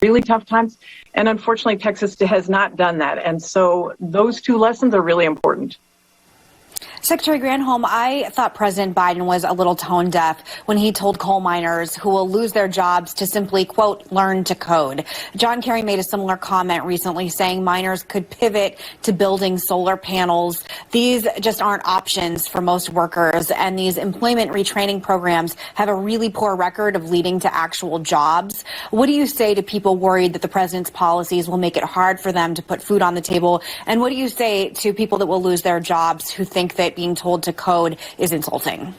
really tough times. And unfortunately, Texas has not done that. And so those two lessons are really important. Secretary Granholm, I thought President Biden was a little tone deaf when he told coal miners who will lose their jobs to simply, quote, learn to code. John Kerry made a similar comment recently saying miners could pivot to building solar panels. These just aren't options for most workers, and these employment retraining programs have a really poor record of leading to actual jobs. What do you say to people worried that the president's policies will make it hard for them to put food on the table? And what do you say to people that will lose their jobs who think that being told to code is insulting?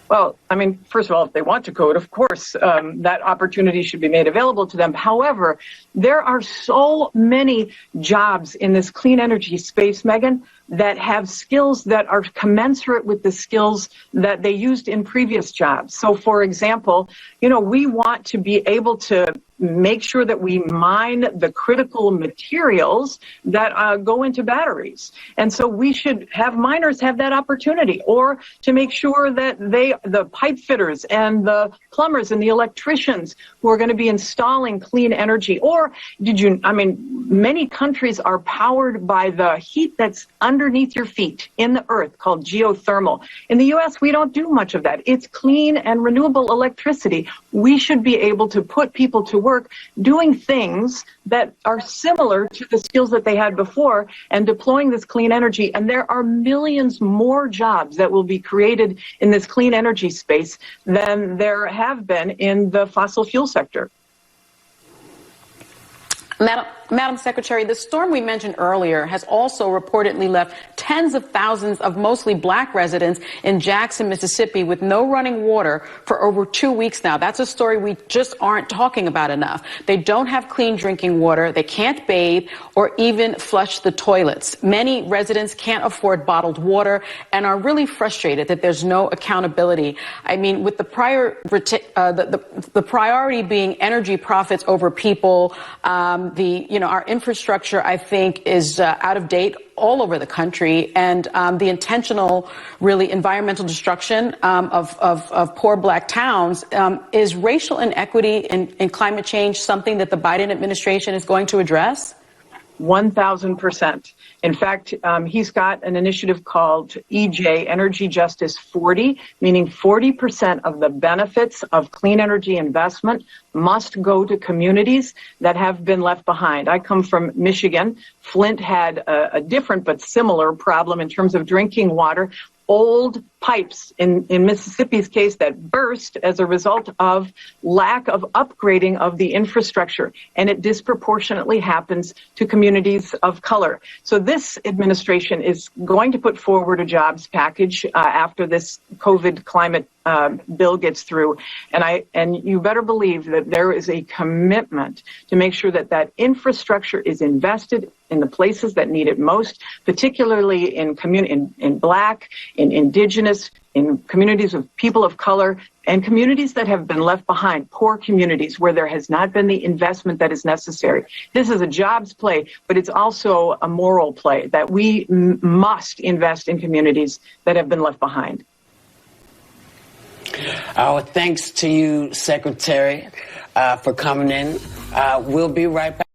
Well, I mean, first of all, if they want to code, of course, that opportunity should be made available to them. However, there are so many jobs in this clean energy space, Meghan, that have skills that are commensurate with the skills that they used in previous jobs. So, for example, we want to be able to make sure that we mine the critical materials that go into batteries. And so we should have miners have that opportunity, or to make sure that the pipe fitters and the plumbers and the electricians who are going to be installing clean energy. Or many countries are powered by the heat that's underneath your feet in the earth, called geothermal. In the U.S., we don't do much of that. It's clean and renewable electricity. We should be able to put people to work doing things that are similar to the skills that they had before and deploying this clean energy. And there are millions more jobs that will be created in this clean energy space than there have been in the fossil fuel sector. Madam Secretary, the storm we mentioned earlier has also reportedly left tens of thousands of mostly black residents in Jackson, Mississippi with no running water for over 2 weeks now. That's a story we just aren't talking about enough. They don't have clean drinking water, they can't bathe or even flush the toilets. Many residents can't afford bottled water and are really frustrated that there's no accountability. I mean, with the priority being energy profits over people, our infrastructure, I think, is out of date all over the country, and the intentional, really, environmental destruction of poor black towns. Is racial inequity in climate change something that the Biden administration is going to address? 1,000%. In fact, he's got an initiative called EJ, Energy Justice 40, meaning 40% of the benefits of clean energy investment must go to communities that have been left behind. I come from Michigan. Flint had a different but similar problem in terms of drinking water. Old pipes, in Mississippi's case, that burst as a result of lack of upgrading of the infrastructure, and it disproportionately happens to communities of color. So this administration is going to put forward a jobs package after this COVID climate bill gets through, and you better believe that there is a commitment to make sure that that infrastructure is invested in the places that need it most, particularly in Black, in Indigenous, in communities of people of color, and communities that have been left behind, poor communities where there has not been the investment that is necessary. This is a jobs play, but it's also a moral play that we must invest in communities that have been left behind. Our thanks to you, Secretary, for coming in. We'll be right back.